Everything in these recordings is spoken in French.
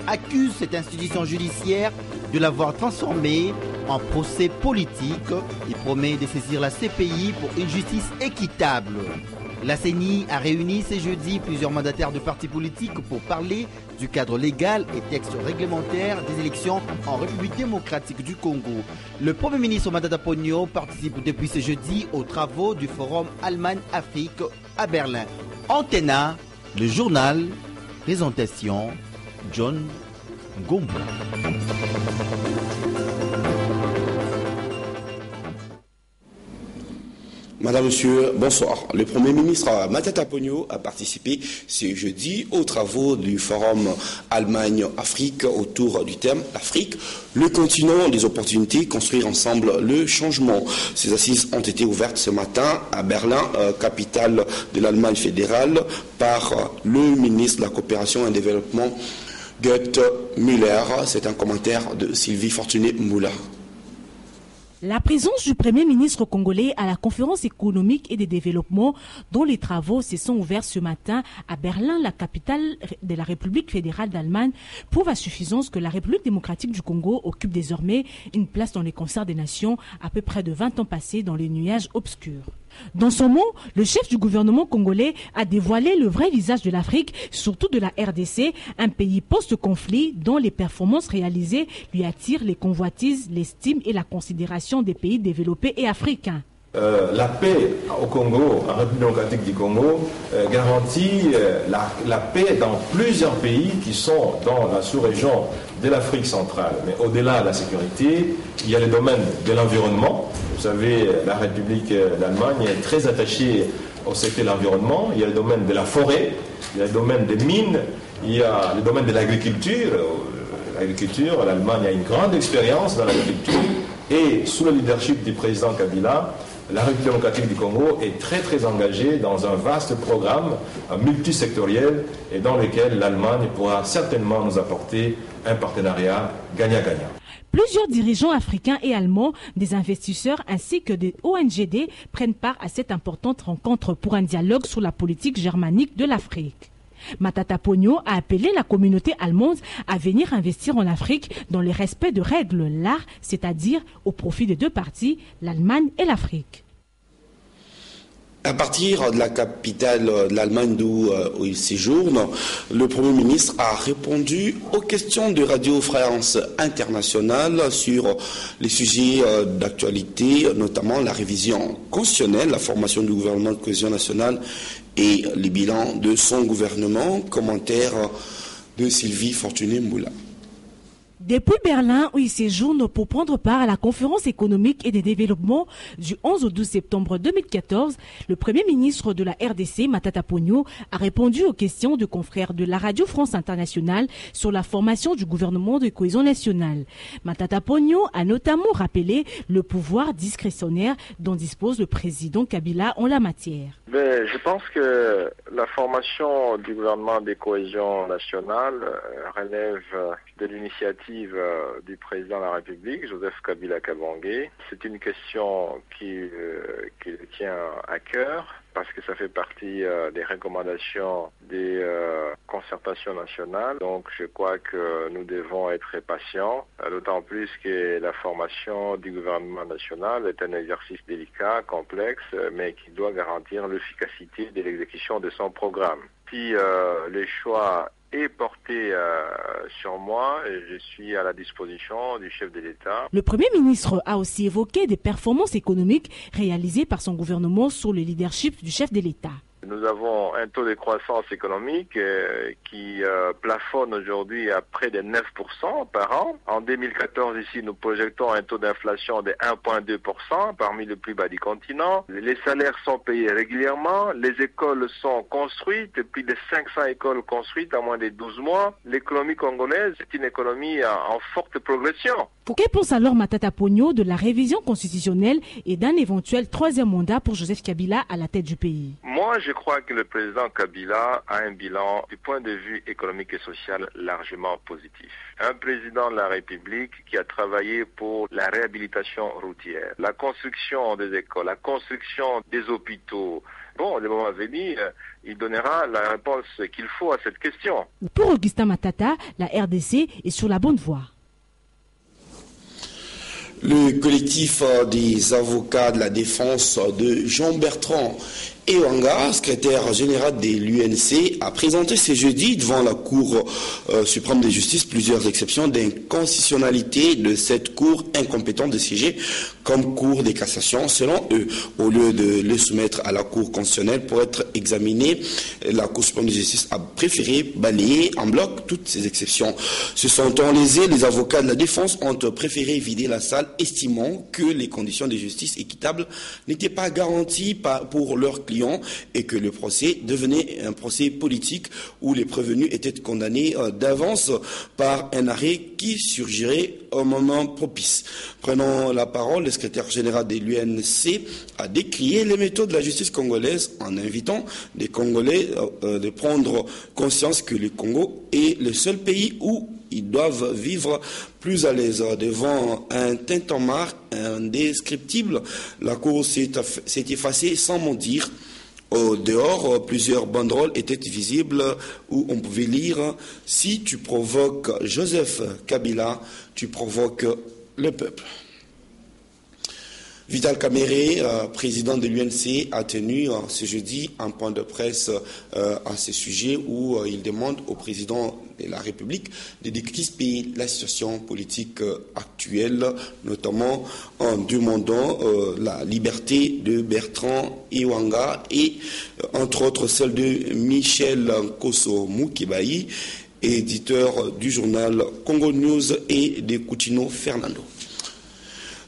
accuse cette institution judiciaire de l'avoir transformée en procès politique et promet de saisir la CPI pour une justice équitable. La CENI a réuni ce jeudi plusieurs mandataires de partis politiques pour parler du cadre légal et texte réglementaire des élections en République démocratique du Congo. Le Premier ministre Matata Ponyo participe depuis ce jeudi aux travaux du Forum Allemagne-Afrique à Berlin. Antenna, le journal, présentation, John Ngombo. Madame, Monsieur, bonsoir. Le Premier ministre Matata Ponyo a participé ce jeudi aux travaux du Forum Allemagne-Afrique autour du thème l'Afrique, le continent des opportunités, construire ensemble le changement. Ces assises ont été ouvertes ce matin à Berlin, capitale de l'Allemagne fédérale, par le ministre de la Coopération et du Développement, Gerd Müller. C'est un commentaire de Sylvie Fortuné-Moula. La présence du Premier ministre congolais à la conférence économique et de développement dont les travaux se sont ouverts ce matin à Berlin, la capitale de la République fédérale d'Allemagne, prouve à suffisance que la République démocratique du Congo occupe désormais une place dans les concerts des nations après près de 20 ans passés dans les nuages obscurs. Dans son mot, le chef du gouvernement congolais a dévoilé le vrai visage de l'Afrique, surtout de la RDC, un pays post-conflit dont les performances réalisées lui attirent les convoitises, l'estime et la considération des pays développés et africains. La paix au Congo, en République démocratique du Congo, garantit la paix dans plusieurs pays qui sont dans la sous-région de l'Afrique centrale. Mais au-delà de la sécurité, il y a le domaine de l'environnement. Vous savez, la République d'Allemagne est très attachée au secteur de l'environnement. Il y a le domaine de la forêt, il y a le domaine des mines, il y a le domaine de l'agriculture. L'agriculture, l'Allemagne a une grande expérience dans l'agriculture. Et sous le leadership du président Kabila, la République démocratique du Congo est très engagée dans un vaste programme multisectoriel et dans lequel l'Allemagne pourra certainement nous apporter un partenariat gagnant-gagnant. Plusieurs dirigeants africains et allemands, des investisseurs ainsi que des ONGD prennent part à cette importante rencontre pour un dialogue sur la politique germanique de l'Afrique. Matata Ponyo a appelé la communauté allemande à venir investir en Afrique dans le respect de règles larges, c'est-à-dire au profit des deux parties, l'Allemagne et l'Afrique. À partir de la capitale de l'Allemagne d'où il séjourne, le Premier ministre a répondu aux questions de Radio France Internationale sur les sujets d'actualité, notamment la révision constitutionnelle, la formation du gouvernement de cohésion nationale et les bilans de son gouvernement. Commentaire de Sylvie Fortuné-Moula. Depuis Berlin, où il séjourne pour prendre part à la conférence économique et des développements du 11 au 12 septembre 2014, le Premier ministre de la RDC, Matata Ponyo, a répondu aux questions de confrères de la Radio France Internationale sur la formation du gouvernement de cohésion nationale. Matata Ponyo a notamment rappelé le pouvoir discrétionnaire dont dispose le président Kabila en la matière. Je pense que la formation du gouvernement de cohésion nationale relève de l'initiative du président de la République, Joseph Kabila Kabange. C'est une question qui le tient à cœur parce que ça fait partie des recommandations des concertations nationales. Donc je crois que nous devons être patients, d'autant plus que la formation du gouvernement national est un exercice délicat, complexe, mais qui doit garantir l'efficacité de l'exécution de son programme. Si les choix est porté sur moi et je suis à la disposition du chef de l'État. Le Premier ministre a aussi évoqué des performances économiques réalisées par son gouvernement sous le leadership du chef de l'État. Nous avons un taux de croissance économique qui plafonne aujourd'hui à près de 9% par an. En 2014, ici, nous projetons un taux d'inflation de 1,2%, parmi les plus bas du continent. Les salaires sont payés régulièrement, les écoles sont construites, plus de 500 écoles construites en moins de 12 mois. L'économie congolaise est une économie en forte progression. Que pense alors Matata Ponyo de la révision constitutionnelle et d'un éventuel troisième mandat pour Joseph Kabila à la tête du pays? Moi, je crois que le président Kabila a un bilan du point de vue économique et social largement positif. Un président de la République qui a travaillé pour la réhabilitation routière, la construction des écoles, la construction des hôpitaux, Bon, le moment venu, il donnera la réponse qu'il faut à cette question. Pour Augustin Matata, la RDC est sur la bonne voie. Le collectif des avocats de la défense de Jean-Bertrand Ewanga, secrétaire général de l'UNC, a présenté ce jeudi devant la Cour suprême de justice plusieurs exceptions d'inconstitutionnalité de cette Cour incompétente de siéger comme Cour des cassations. Selon eux, au lieu de les soumettre à la Cour constitutionnelle pour être examiné, la Cour suprême de justice a préféré balayer en bloc toutes ces exceptions. Se sentant lésés, les avocats de la défense ont préféré vider la salle, estimant que les conditions de justice équitable n'étaient pas garanties pour leurs clients et que le procès devenait un procès politique où les prévenus étaient condamnés d'avance par un arrêt qui surgirait au moment propice. Prenant la parole, le secrétaire général de l'UNC a décrié les méthodes de la justice congolaise en invitant les Congolais de prendre conscience que le Congo est le seul pays où ils doivent vivre plus à l'aise. Devant un tintamarre indescriptible, la Cour s'est effacée sans mentir. Au dehors, plusieurs banderoles étaient visibles où on pouvait lire « Si tu provoques Joseph Kabila, tu provoques le peuple ». Vital Kamerhe, président de l'UNC, a tenu ce jeudi un point de presse à ce sujet où il demande au président de la République de décrisper la situation politique actuelle, notamment en demandant la liberté de Bertrand Ewanga et entre autres celle de Michel Nkoso Mukibai, éditeur du journal Congo News, et de Coutinho Fernando.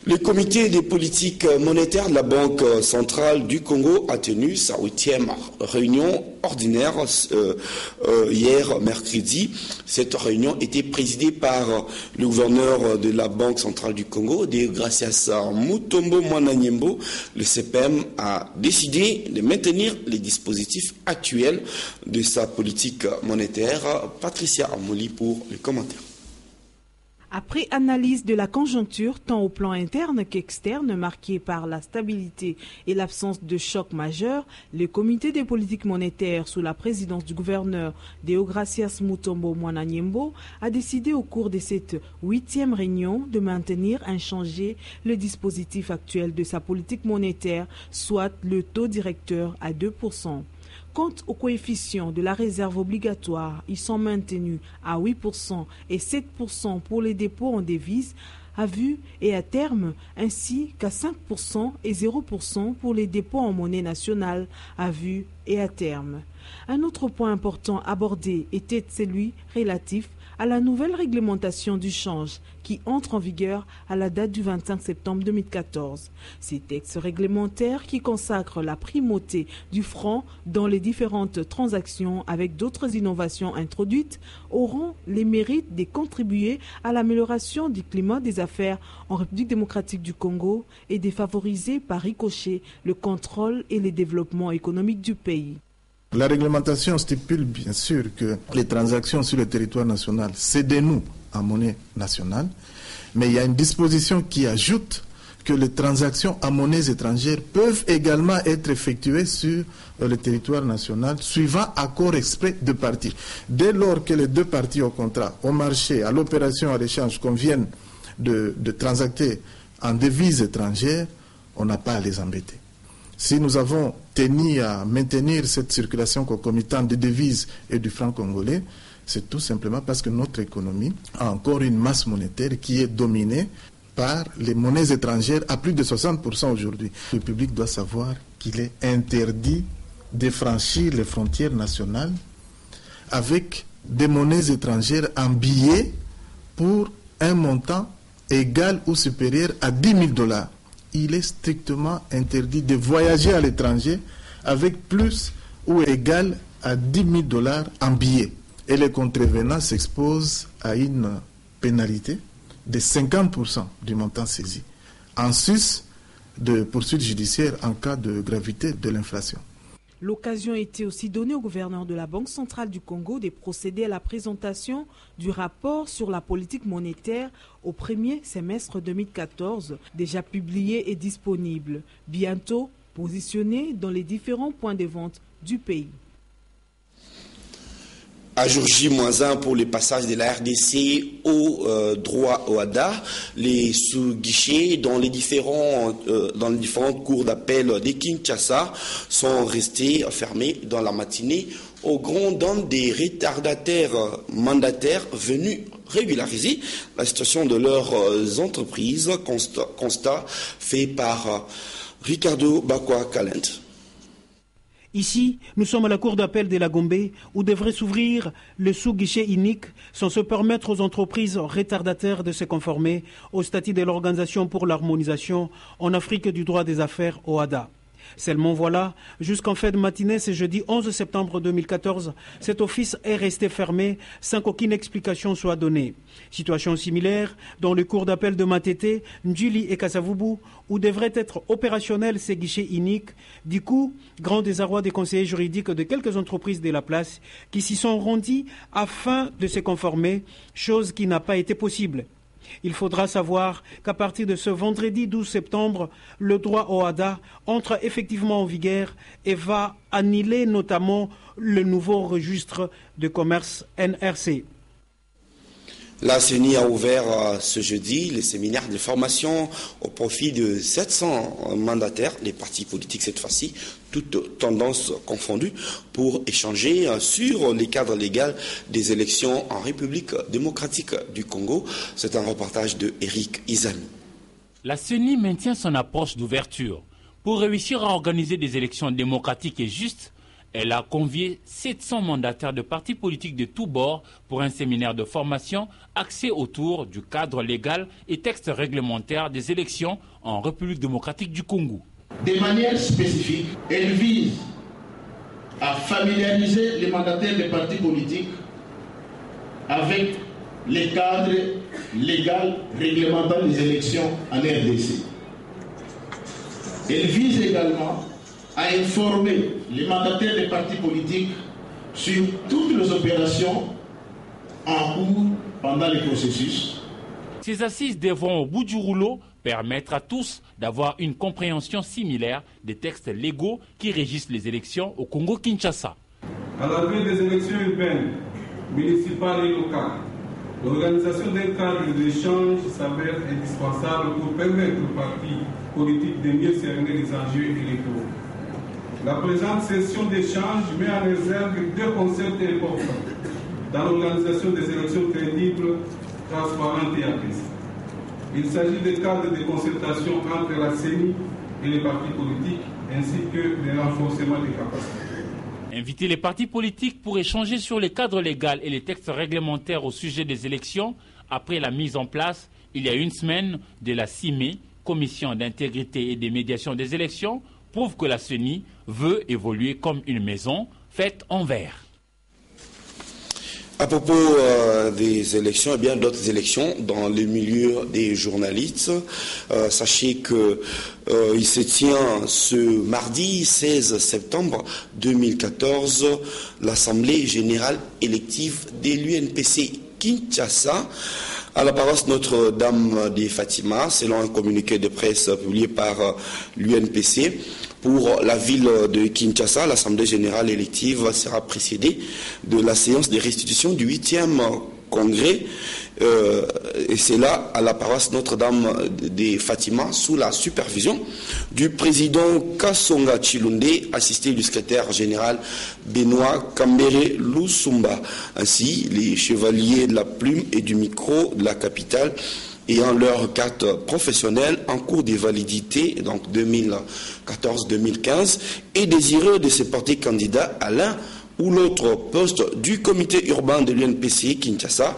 Le comité des politiques monétaires de la Banque centrale du Congo a tenu sa 8e réunion ordinaire hier mercredi. Cette réunion était présidée par le gouverneur de la Banque centrale du Congo, Deogracias Mutombo Mwananyembo. Le CPM a décidé de maintenir les dispositifs actuels de sa politique monétaire. Patricia Amouli pour les commentaires. Après analyse de la conjoncture tant au plan interne qu'externe marquée par la stabilité et l'absence de choc majeur, le comité des politiques monétaires sous la présidence du gouverneur Deogracias Mutombo Mwananyembo a décidé au cours de cette 8e réunion de maintenir inchangé le dispositif actuel de sa politique monétaire, soit le taux directeur à 2%. Quant aux coefficients de la réserve obligatoire, ils sont maintenus à 8% et 7% pour les dépôts en devises à vue et à terme, ainsi qu'à 5% et 0% pour les dépôts en monnaie nationale à vue et à terme. Un autre point important abordé était celui relatif à la nouvelle réglementation du change qui entre en vigueur à la date du 25 septembre 2014. Ces textes réglementaires qui consacrent la primauté du franc dans les différentes transactions avec d'autres innovations introduites auront les mérites de contribuer à l'amélioration du climat des affaires en République démocratique du Congo et de favoriser par ricochet le contrôle et le développement économique du pays. La réglementation stipule bien sûr que les transactions sur le territoire national se dénouent en monnaie nationale, mais il y a une disposition qui ajoute que les transactions en monnaies étrangères peuvent également être effectuées sur le territoire national suivant accord exprès de parties. Dès lors que les deux parties au contrat, au marché, à l'opération, à l'échange conviennent de transacter en devises étrangères, on n'a pas à les embêter. Si nous avons tenu à maintenir cette circulation concomitante des devises et du franc congolais, c'est tout simplement parce que notre économie a encore une masse monétaire qui est dominée par les monnaies étrangères à plus de 60% aujourd'hui. Le public doit savoir qu'il est interdit de franchir les frontières nationales avec des monnaies étrangères en billets pour un montant égal ou supérieur à $10,000. Il est strictement interdit de voyager à l'étranger avec plus ou égal à $10,000 en billets. Et les contrevenants s'exposent à une pénalité de 50% du montant saisi, en sus de poursuites judiciaires en cas de gravité de l'inflation. L'occasion était aussi donnée au gouverneur de la Banque centrale du Congo de procéder à la présentation du rapport sur la politique monétaire au premier semestre 2014, déjà publié et disponible. Bientôt, positionnés dans les différents points de vente du pays. À jour J-1 pour les passages de la RDC au droit au ADA, les sous-guichets dans les différentes cours d'appel de Kinshasa sont restés fermés dans la matinée au grand dam des retardataires mandataires venus régulariser la situation de leurs entreprises. Constat fait par Ricardo Bakwa-Calent. Ici, nous sommes à la cour d'appel de la Gombe où devrait s'ouvrir le sous-guichet unique sans se permettre aux entreprises retardataires de se conformer au statut de l'Organisation pour l'harmonisation en Afrique du droit des affaires OHADA. Seulement voilà, jusqu'en fin de matinée, ce jeudi 11 septembre 2014, cet office est resté fermé sans qu'aucune explication soit donnée. Situation similaire dans le cours d'appel de Matete, Ndjili et Kasavubu, où devraient être opérationnels ces guichets uniques. Du coup, grand désarroi des conseillers juridiques de quelques entreprises de la place qui s'y sont rendus afin de se conformer, chose qui n'a pas été possible. Il faudra savoir qu'à partir de ce vendredi 12 septembre, le droit OHADA entre effectivement en vigueur et va annuler notamment le nouveau registre de commerce NRC. La CENI a ouvert ce jeudi les séminaires de formation au profit de 700 mandataires, les partis politiques cette fois-ci, toutes tendances confondues, pour échanger sur les cadres légaux des élections en République démocratique du Congo. C'est un reportage de Eric Izami. La CENI maintient son approche d'ouverture. Pour réussir à organiser des élections démocratiques et justes, elle a convié 700 mandataires de partis politiques de tous bords pour un séminaire de formation axé autour du cadre légal et textes réglementaires des élections en République démocratique du Congo. De manière spécifique, elle vise à familiariser les mandataires des partis politiques avec les cadres légaux réglementant les élections en RDC. Elle vise également à informer les mandataires des partis politiques sur toutes les opérations en cours pendant le processus. Ces assises devront, au bout du rouleau, permettre à tous d'avoir une compréhension similaire des textes légaux qui régissent les élections au Congo-Kinshasa. À la veille des élections urbaines, municipales et locales, l'organisation d'un cadre d'échange s'avère indispensable pour permettre aux partis politiques de mieux cerner les enjeux électoraux. La présente session d'échange met en réserve deux concepts importants dans l'organisation des élections crédibles, transparentes et apaisées. Il s'agit des cadres de concertation entre la CENI et les partis politiques, ainsi que le renforcement des capacités. Inviter les partis politiques pour échanger sur les cadres légaux et les textes réglementaires au sujet des élections après la mise en place, il y a une semaine, de la CIME, Commission d'intégrité et de médiation des élections, prouve que la CENI veut évoluer comme une maison faite en verre. À propos des élections et bien d'autres élections dans le milieu des journalistes, sachez que il se tient ce mardi 16 septembre 2014 l'Assemblée générale élective de l'UNPC Kinshasa à la paroisse Notre-Dame de Fatima, selon un communiqué de presse publié par l'UNPC. Pour la ville de Kinshasa, l'Assemblée générale élective sera précédée de la séance de restitution du 8e congrès, et c'est là à la paroisse Notre-Dame de Fatima, sous la supervision du président Kasonga Chilunde, assisté du secrétaire général Benoît Kambere Lusumba, ainsi les chevaliers de la plume et du micro de la capitale ayant leur carte professionnelle en cours de validité, donc 2014-2015, et désireux de se porter candidat à l'un ou l'autre poste du comité urbain de l'UNPC Kinshasa,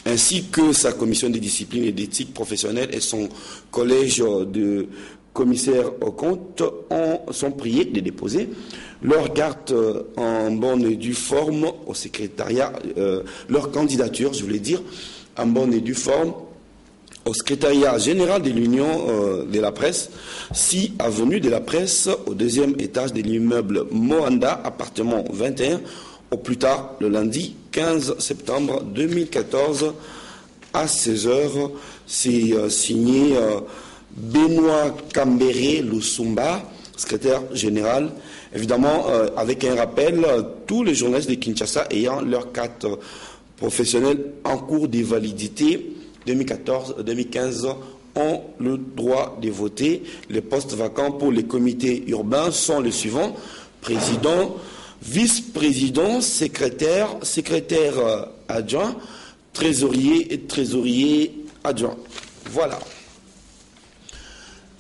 ainsi que sa commission de discipline et d'éthique professionnelle et son collège de commissaires aux comptes sont priés de déposer leur carte en bonne et due forme au secrétariat, leur candidature, je voulais dire, en bonne et due forme au secrétariat général de l'Union de la presse, 6 avenue de la presse, au 2e étage de l'immeuble Moanda, appartement 21, au plus tard le lundi 15 septembre 2014 à 16h. C'est signé Benoît Kambere Lusumba, secrétaire général. Évidemment, avec un rappel, tous les journalistes de Kinshasa ayant leur carte professionnelle en cours de validité 2014-2015 ont le droit de voter. Les postes vacants pour les comités urbains sont les suivants: président, vice-président, secrétaire, secrétaire adjoint, trésorier et trésorier adjoint. Voilà.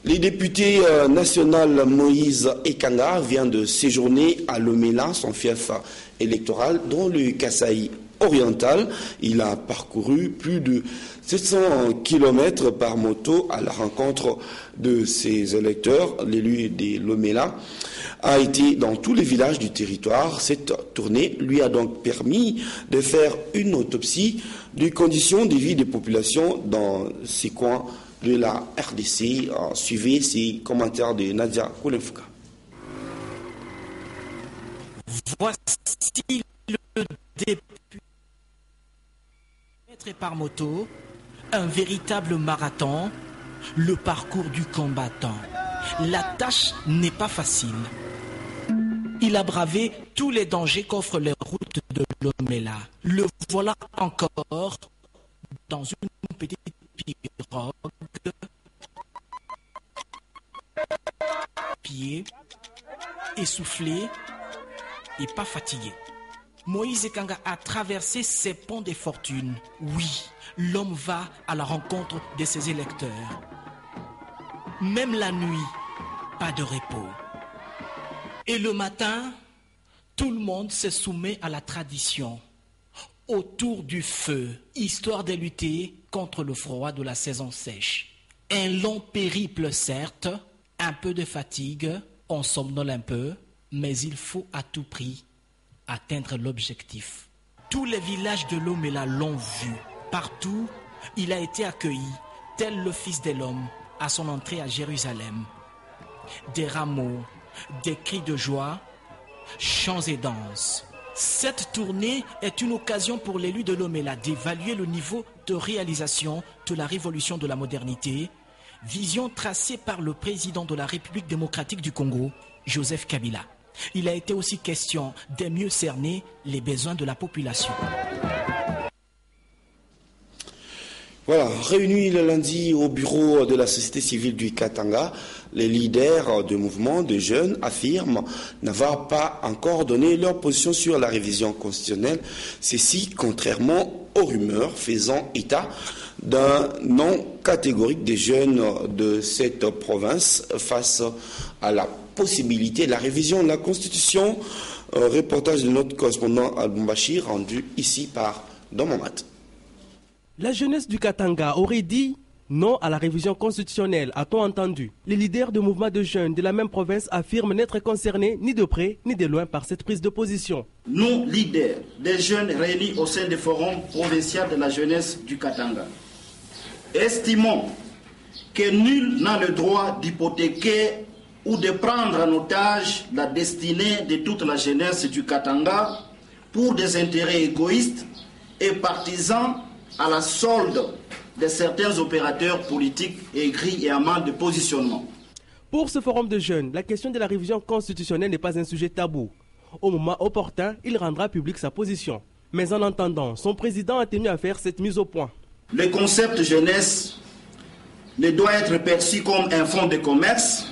Le député national Moïse Ekanga vient de séjourner à Lomela, son fief électoral, dans le Kasaï oriental. Il a parcouru plus de 700 km par moto à la rencontre de ses électeurs. L'élu de Lomela a été dans tous les villages du territoire. Cette tournée lui a donc permis de faire une autopsie des conditions de vie des populations dans ces coins de la RDC. Suivez ces commentaires de Nadia Koulenfouka. Voici le député par moto, un véritable marathon, le parcours du combattant. La tâche n'est pas facile. Il a bravé tous les dangers qu'offrent les routes de Lomela. Le voilà encore dans une petite pirogue, pied, essoufflé et pas fatigué. Moïse Ekanga a traversé ses ponts des fortunes. Oui, l'homme va à la rencontre de ses électeurs. Même la nuit, pas de repos. Et le matin, tout le monde se soumet à la tradition. Autour du feu, histoire de lutter contre le froid de la saison sèche. Un long périple certes, un peu de fatigue, on somnole un peu, mais il faut à tout prix atteindre l'objectif. Tous les villages de Lomela l'ont vu. Partout, il a été accueilli, tel le Fils de l'homme, à son entrée à Jérusalem. Des rameaux, des cris de joie, chants et danses. Cette tournée est une occasion pour l'élu de Lomela d'évaluer le niveau de réalisation de la révolution de la modernité, vision tracée par le président de la République démocratique du Congo, Joseph Kabila. Il a été aussi question de mieux cerner les besoins de la population. Voilà, réunis le lundi au bureau de la société civile du Katanga, les leaders du mouvement de jeunes affirment n'avoir pas encore donné leur position sur la révision constitutionnelle. Ceci contrairement aux rumeurs faisant état d'un non catégorique des jeunes de cette province face à la possibilité de la révision de la Constitution. Reportage de notre correspondant Al-Bombachir rendu ici par Domomat. La jeunesse du Katanga aurait dit non à la révision constitutionnelle, a-t-on entendu. Les leaders de mouvements de jeunes de la même province affirment n'être concernés ni de près ni de loin par cette prise de position. Nous, leaders des jeunes réunis au sein du Forum provincial de la jeunesse du Katanga, estimons que nul n'a le droit d'hypothéquer ou de prendre en otage la destinée de toute la jeunesse du Katanga pour des intérêts égoïstes et partisans à la solde de certains opérateurs politiques aigris et amants de positionnement. Pour ce forum de jeunes, la question de la révision constitutionnelle n'est pas un sujet tabou. Au moment opportun, il rendra public sa position. Mais en attendant, son président a tenu à faire cette mise au point. Le concept jeunesse ne doit être perçu comme un fonds de commerce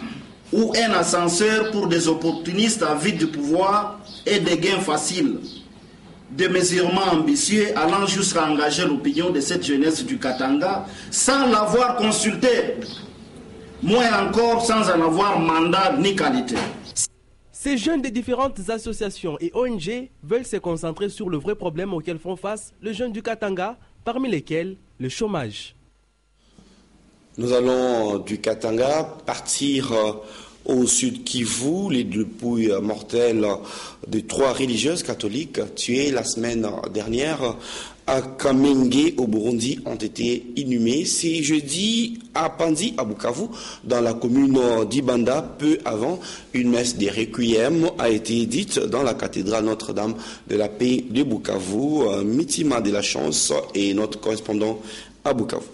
ou un ascenseur pour des opportunistes avides du pouvoir et des gains faciles. Des mesurements ambitieux allant jusqu'à engager l'opinion de cette jeunesse du Katanga sans l'avoir consulté, moins encore sans en avoir mandat ni qualité. Ces jeunes des différentes associations et ONG veulent se concentrer sur le vrai problème auquel font face les jeunes du Katanga, parmi lesquels le chômage. Nous allons du Katanga partir au sud Kivu. Les dépouilles mortelles de 3 religieuses catholiques tuées la semaine dernière à Kamenge au Burundi ont été inhumées. C'est jeudi à Pandi, à Bukavu, dans la commune d'Ibanda. Peu avant, une messe des requiem a été dite dans la cathédrale Notre-Dame de la Paix de Bukavu. Mitima de la Chance est notre correspondant à Bukavu.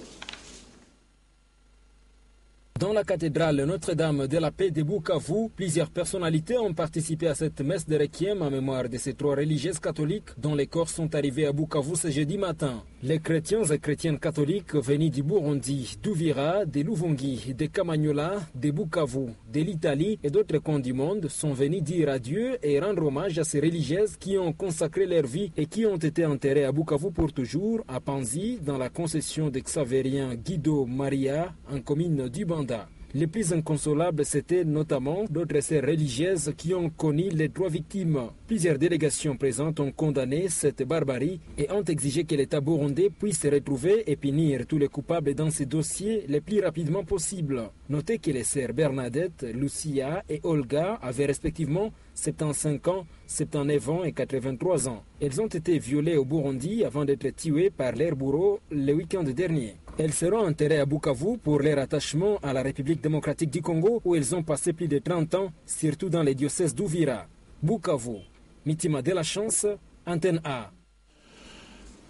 Dans la cathédrale Notre-Dame de la Paix de Bukavu, plusieurs personnalités ont participé à cette messe de requiem en mémoire de ces 3 religieuses catholiques dont les corps sont arrivés à Bukavu ce jeudi matin. Les chrétiens et chrétiennes catholiques venus du Burundi, d'Uvira, de Luvungi, de Kamanyola, de Bukavu, de l'Italie et d'autres coins du monde sont venus dire adieu et rendre hommage à ces religieuses qui ont consacré leur vie et qui ont été enterrées à Bukavu pour toujours, à Panzi, dans la concession des Xavériens Guido Maria, en commune du Banda. Les plus inconsolables, c'étaient notamment d'autres sœurs religieuses qui ont connu les 3 victimes. Plusieurs délégations présentes ont condamné cette barbarie et ont exigé que l'État burundais puisse se retrouver et punir tous les coupables dans ces dossiers le plus rapidement possible. Notez que les sœurs Bernadette, Lucia et Olga avaient respectivement 75 ans, 79 ans et 83 ans. Elles ont été violées au Burundi avant d'être tuées par leur bourreau le week-end dernier. Elles seront enterrées à Bukavu pour leur attachement à la République démocratique du Congo où elles ont passé plus de 30 ans, surtout dans les diocèses d'Uvira. Bukavu, Mitima de la Chance, Antenne A.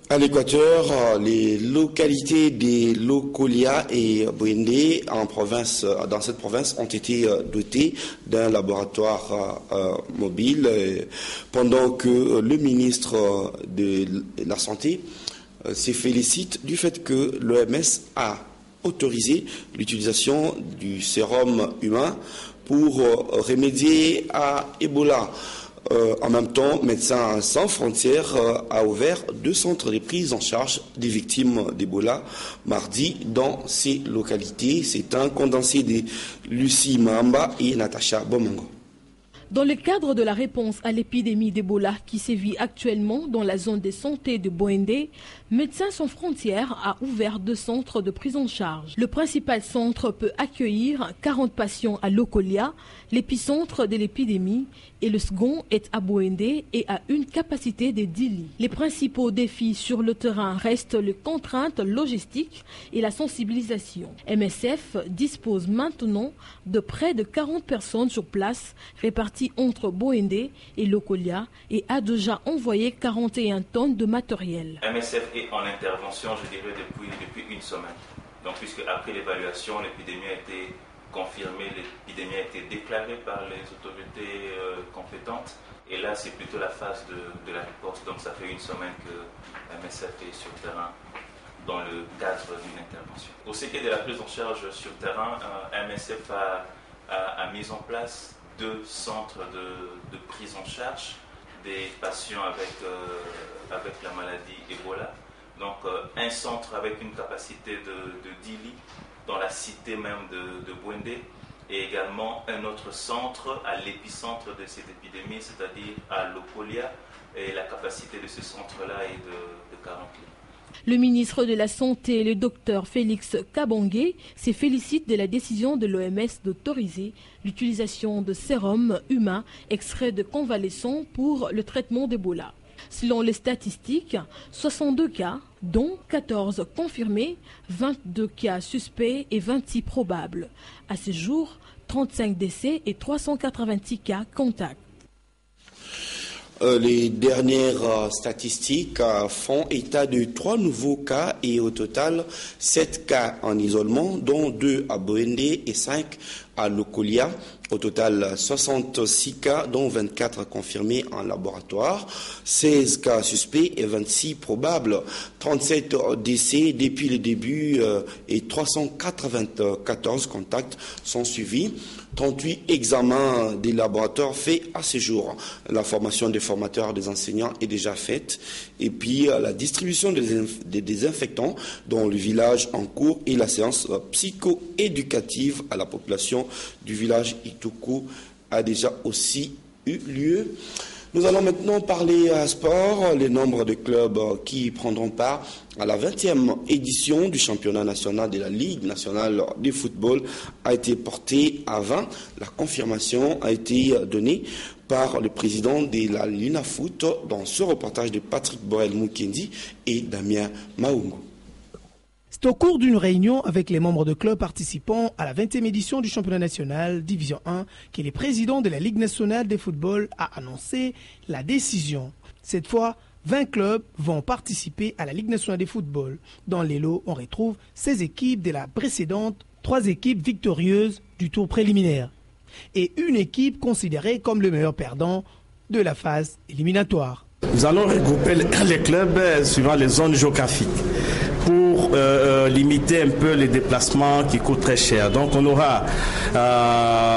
À l'Équateur, les localités de Lokolia et Bwende dans cette province ont été dotées d'un laboratoire mobile pendant que le ministre de la Santé se félicite du fait que l'OMS a autorisé l'utilisation du sérum humain pour remédier à Ebola. En même temps, Médecins sans frontières a ouvert 2 centres de prise en charge des victimes d'Ebola mardi dans ces localités. C'est un condensé de Lucie Mamba et Natacha Bomongo. Dans le cadre de la réponse à l'épidémie d'Ebola qui sévit actuellement dans la zone de santé de Bwende, Médecins sans frontières a ouvert 2 centres de prise en charge. Le principal centre peut accueillir 40 patients à Lokolia, l'épicentre de l'épidémie, et le second est à Bwende et a une capacité de 10 lits. Les principaux défis sur le terrain restent les contraintes logistiques et la sensibilisation. MSF dispose maintenant de près de 40 personnes sur place réparties entre Bwende et Lokolia et a déjà envoyé 41 tonnes de matériel. MSF est en intervention, je dirais, depuis une semaine. Donc, puisque après l'évaluation, l'épidémie a été confirmée, l'épidémie a été déclarée par les autorités compétentes. Et là, c'est plutôt la phase de la riposte. Donc, ça fait une semaine que MSF est sur terrain dans le cadre d'une intervention. Au ce qui est de la prise en charge sur terrain, MSF a mis en place 2 centres de prise en charge des patients avec la maladie Ebola. Donc un centre avec une capacité de 10 lits dans la cité même de Bwende et également un autre centre à l'épicentre de cette épidémie, c'est-à-dire à Lokolia, et la capacité de ce centre-là est de 40 lits. Le ministre de la Santé, le docteur Félix Kabonge, se félicite de la décision de l'OMS d'autoriser l'utilisation de sérum humain extrait de convalescents pour le traitement d'Ebola. Selon les statistiques, 62 cas, dont 14 confirmés, 22 cas suspects et 26 probables. À ce jour, 35 décès et 386 cas contacts. Les dernières statistiques font état de 3 nouveaux cas et au total 7 cas en isolement, dont 2 à Bwende et 5 à Lokolia. Au total, 66 cas, dont 24 confirmés en laboratoire, 16 cas suspects et 26 probables, 37 décès depuis le début et 394 contacts sont suivis. 38 examens des laboratoires faits à ce jour. La formation des formateurs, des enseignants est déjà faite. Et puis la distribution des désinfectants dans le village en cours et la séance psycho-éducative à la population du village Ituku a déjà aussi eu lieu. Nous allons maintenant parler sport. Les nombres de clubs qui prendront part à la 20e édition du championnat national de la Ligue nationale de football a été porté à 20. La confirmation a été donnée par le président de la Linafoot dans ce reportage de Patrick Borel-Mukendi et Damien Maungo. C'est au cours d'une réunion avec les membres de clubs participants à la 20e édition du championnat national Division 1 que le président de la Ligue nationale de football a annoncé la décision. Cette fois, 20 clubs vont participer à la Ligue nationale de football. Dans les lots, on retrouve 16 équipes de la précédente 3 équipes victorieuses du tour préliminaire et une équipe considérée comme le meilleur perdant de la phase éliminatoire. Nous allons regrouper les clubs suivant les zones géographiques pour limiter un peu les déplacements qui coûtent très cher. Donc on aura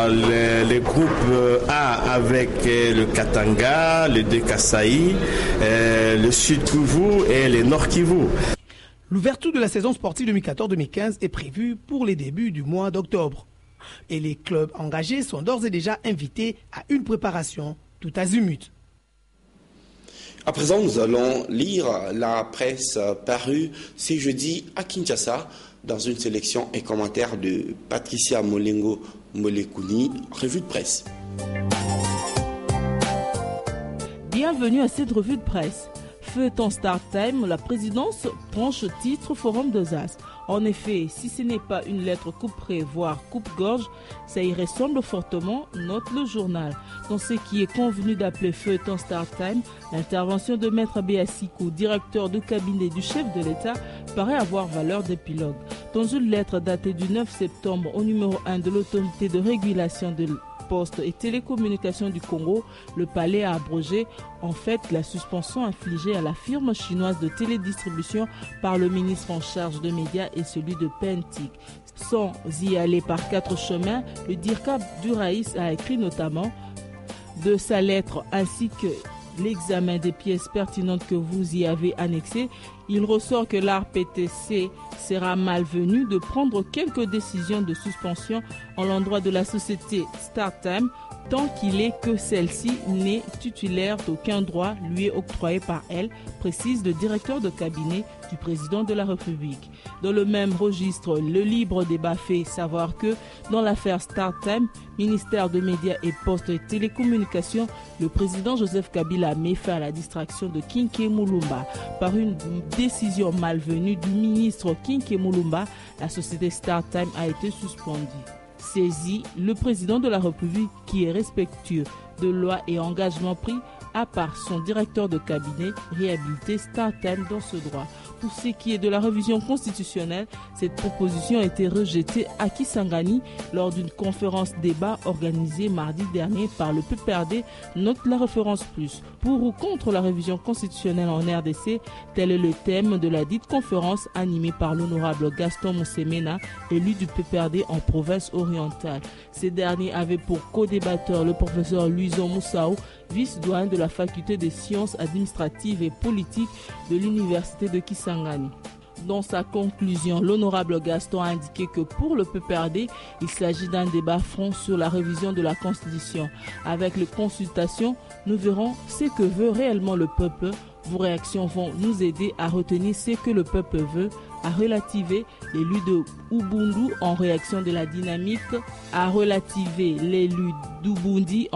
les groupes A avec le Katanga, le De Kasaï, le Sud Kivu et le Nord Kivu. L'ouverture de la saison sportive 2014-2015 est prévue pour les débuts du mois d'octobre. Et les clubs engagés sont d'ores et déjà invités à une préparation tout azimut. À présent, nous allons lire la presse parue ce jeudi à Kinshasa dans une sélection et commentaire de Patricia Molengo Molekuni, revue de presse. Bienvenue à cette revue de presse. Feuilleton Start Time, la présidence tranche titre Forum d'Alsace. En effet, si ce n'est pas une lettre coupe-près, voire coupe-gorge, ça y ressemble fortement, note le journal. Dans ce qui est convenu d'appeler Feuilleton Start Time, l'intervention de Maître Béassikou, directeur de cabinet du chef de l'État, paraît avoir valeur d'épilogue. Dans une lettre datée du 9 septembre au numéro 1 de l'autorité de régulation de Poste et télécommunications du Congo, le palais a abrogé en fait la suspension infligée à la firme chinoise de télédistribution par le ministre en charge de médias et celui de Pentic. Sans y aller par 4 chemins, le DIRCA du Raïs a écrit notamment de sa lettre ainsi que l'examen des pièces pertinentes que vous y avez annexées, il ressort que l'ARPTC sera malvenu de prendre quelques décisions de suspension en l'endroit de la société StarTime tant qu'il est que celle-ci n'est titulaire d'aucun droit lui est octroyé par elle, précise le directeur de cabinet du président de la République. Dans le même registre, le libre débat fait savoir que dans l'affaire StarTime, ministère de Médias et Postes et Télécommunications, le président Joseph Kabila met fin à la distraction de Kinké Moulumba. Par une décision malvenue du ministre Kinké Moulumba, la société StarTime a été suspendue. Saisi, le président de la République, qui est respectueux de loi et engagements pris, a par son directeur de cabinet réhabilité StarTime dans ce droit. Pour ce qui est de la révision constitutionnelle, cette proposition a été rejetée à Kisangani lors d'une conférence débat organisée mardi dernier par le PPRD, note la référence plus. Pour ou contre la révision constitutionnelle en RDC, tel est le thème de la dite conférence animée par l'honorable Gaston Moussemena, élu du PPRD en province orientale. Ces derniers avaient pour co-débatteur le professeur Luison Moussao, vice-doyen de la faculté des sciences administratives et politiques de l'université de Kisangani. Dans sa conclusion, l'honorable Gaston a indiqué que pour le PPRD, il s'agit d'un débat franc sur la révision de la Constitution. Avec les consultations, nous verrons ce que veut réellement le peuple. Vos réactions vont nous aider à retenir ce que le peuple veut, à relativer l'élu de Ubundu en réaction de la dynamique, en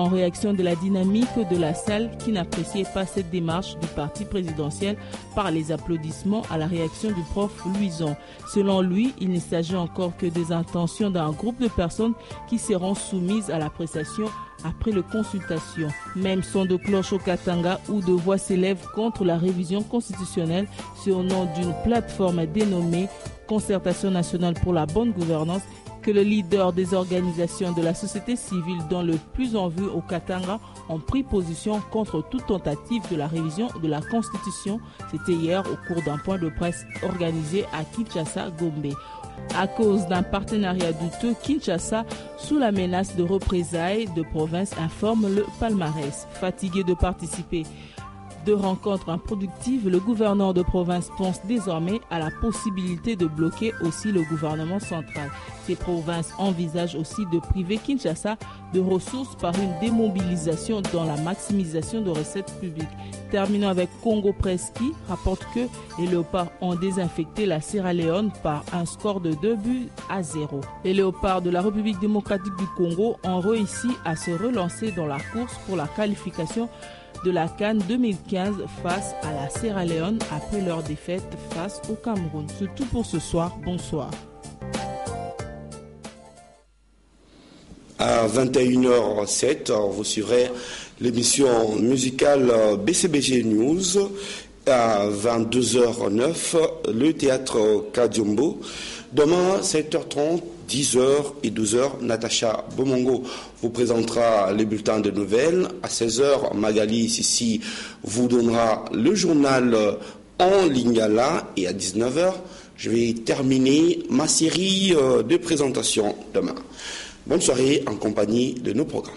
réaction de la dynamique de la salle qui n'appréciait pas cette démarche du parti présidentiel par les applaudissements à la réaction du prof Louison. Selon lui, il ne s'agit encore que des intentions d'un groupe de personnes qui seront soumises à l'appréciation après les consultations. Même son de cloche au Katanga où de voix s'élèvent contre la révision constitutionnelle sur nom d'une plateforme dénommée Concertation nationale pour la bonne gouvernance que le leader des organisations de la société civile dont le plus en vue au Katanga ont pris position contre toute tentative de la révision de la Constitution. C'était hier au cours d'un point de presse organisé à Kinshasa, Gombe. À cause d'un partenariat douteux, Kinshasa, sous la menace de représailles de province, informe le palmarès. Fatigué de participer de rencontres improductives, le gouverneur de province pense désormais à la possibilité de bloquer aussi le gouvernement central. Ces provinces envisagent aussi de priver Kinshasa de ressources par une démobilisation dans la maximisation de recettes publiques. Terminons avec Congo Presse qui rapporte que les Léopards ont désinfecté la Sierra Leone par un score de 2-0. Les Léopards de la République démocratique du Congo ont réussi à se relancer dans la course pour la qualification de la CAN 2015 face à la Sierra Leone après leur défaite face au Cameroun. C'est tout pour ce soir. Bonsoir. À 21h07, vous suivrez l'émission musicale BCBG News. À 22h09, le théâtre Kadiombo. Demain, 7h30, 10h et 12h, Natacha Bomongo vous présentera les bulletins de nouvelles. À 16h, Magali Sissi vous donnera le journal en Lingala. Et à 19h, je vais terminer ma série de présentations demain. Bonne soirée en compagnie de nos programmes.